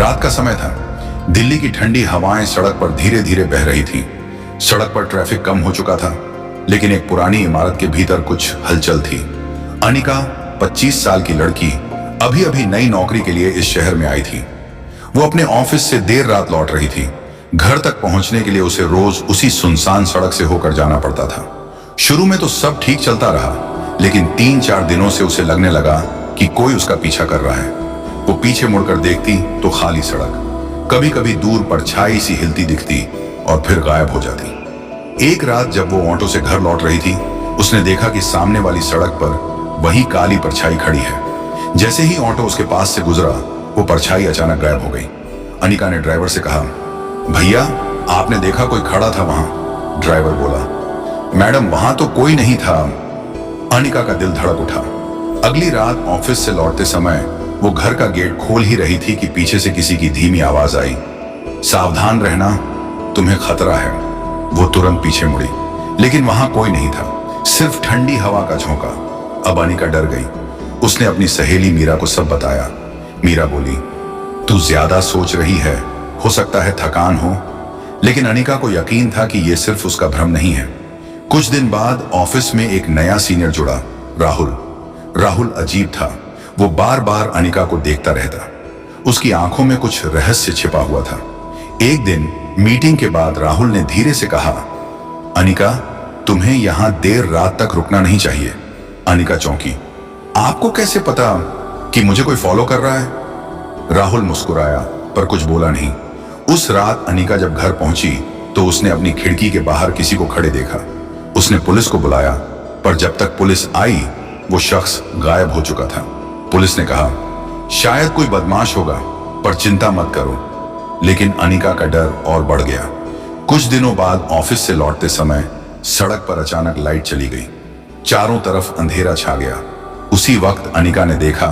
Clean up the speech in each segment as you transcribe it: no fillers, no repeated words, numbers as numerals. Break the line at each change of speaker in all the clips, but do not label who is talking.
रात का समय था। दिल्ली की ठंडी हवाएं सड़क पर धीरे धीरे बह रही थीं। सड़क पर ट्रैफिक कम हो चुका था, लेकिन एक पुरानी इमारत के भीतर कुछ हलचल थी। अनिका 25 साल की लड़की अभी अभी नई नौकरी के लिए इस शहर में आई थी। वो अपने ऑफिस से देर रात लौट रही थी। घर तक पहुंचने के लिए उसे रोज उसी सुनसान सड़क से होकर जाना पड़ता था। शुरू में तो सब ठीक चलता रहा, लेकिन 3-4 दिनों से उसे लगने लगा कि कोई उसका पीछा कर रहा है। वो पीछे मुड़कर देखती तो खाली सड़क, कभी कभी दूर परछाई सी हिलती दिखती और फिर गायब हो जाती। एक रात जब वो ऑटो से घर लौट रही थी, उसने देखा कि सामने वाली सड़क पर वही काली परछाई खड़ी है। जैसे ही ऑटो उसके पास से गुजरा, वो परछाई अचानक गायब हो गई। अनिका ने ड्राइवर से कहा, भैया आपने देखा कोई खड़ा था वहां? ड्राइवर बोला, मैडम वहां तो कोई नहीं था। अनिका का दिल धड़क उठा। अगली रात ऑफिस से लौटते समय वो घर का गेट खोल ही रही थी कि पीछे से किसी की धीमी आवाज आई, सावधान रहना, तुम्हें खतरा है। वो तुरंत पीछे मुड़ी, लेकिन वहां कोई नहीं था, सिर्फ ठंडी हवा का झोंका। अब अनिका डर गई। उसने अपनी सहेली मीरा को सब बताया। मीरा बोली, तू ज्यादा सोच रही है, हो सकता है थकान हो। लेकिन अनिका को यकीन था कि यह सिर्फ उसका भ्रम नहीं है। कुछ दिन बाद ऑफिस में एक नया सीनियर जुड़ा, राहुल। राहुल अजीब था। वो बार बार अनिका को देखता रहता। उसकी आंखों में कुछ रहस्य छिपा हुआ था। एक दिन मीटिंग के बाद राहुल ने धीरे से कहा, अनिका तुम्हें यहां देर रात तक रुकना नहीं चाहिए। अनिका चौंकी। आपको कैसे पता कि मुझे कोई फॉलो कर रहा है? राहुल मुस्कुराया पर कुछ बोला नहीं। उस रात अनिका जब घर पहुंची तो उसने अपनी खिड़की के बाहर किसी को खड़े देखा। उसने पुलिस को बुलाया, पर जब तक पुलिस आई वो शख्स गायब हो चुका था। पुलिस ने कहा, शायद कोई बदमाश होगा, पर चिंता मत करो। लेकिन अनिका का डर और बढ़ गया। कुछ दिनों बाद ऑफिस से लौटते समय सड़क पर अचानक लाइट चली गई। चारों तरफ अंधेरा छा गया। उसी वक्त अनिका ने देखा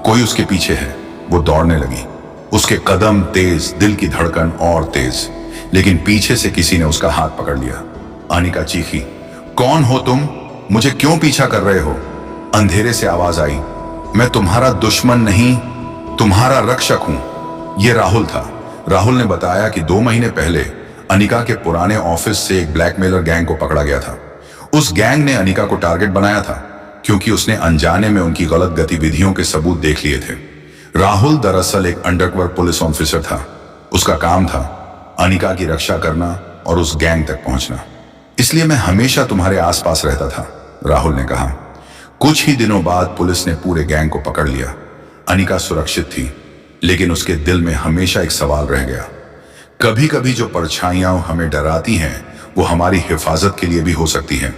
कोई उसके पीछे है। वो दौड़ने लगी। उसके कदम तेज, दिल की धड़कन और तेज, लेकिन पीछे से किसी ने उसका हाथ पकड़ लिया। अनिका चीखी, कौन हो तुम? मुझे क्यों पीछा कर रहे हो? अंधेरे से आवाज आई, मैं तुम्हारा दुश्मन नहीं, तुम्हारा रक्षक हूं। यह राहुल था। राहुल ने बताया कि 2 महीने पहले अनिका के पुराने ऑफिस से एक ब्लैकमेलर गैंग को पकड़ा गया था। उस गैंग ने अनिका को टारगेट बनाया था क्योंकि उसने अनजाने में उनकी गलत गतिविधियों के सबूत देख लिए थे। राहुल दरअसल एक अंडरकवर पुलिस ऑफिसर था। उसका काम था अनिका की रक्षा करना और उस गैंग तक पहुंचना। इसलिए मैं हमेशा तुम्हारे आसपास रहता था, राहुल ने कहा। कुछ ही दिनों बाद पुलिस ने पूरे गैंग को पकड़ लिया। अनिका सुरक्षित थी, लेकिन उसके दिल में हमेशा एक सवाल रह गया। कभी कभी जो परछाइयां हमें डराती हैं, वो हमारी हिफाजत के लिए भी हो सकती हैं।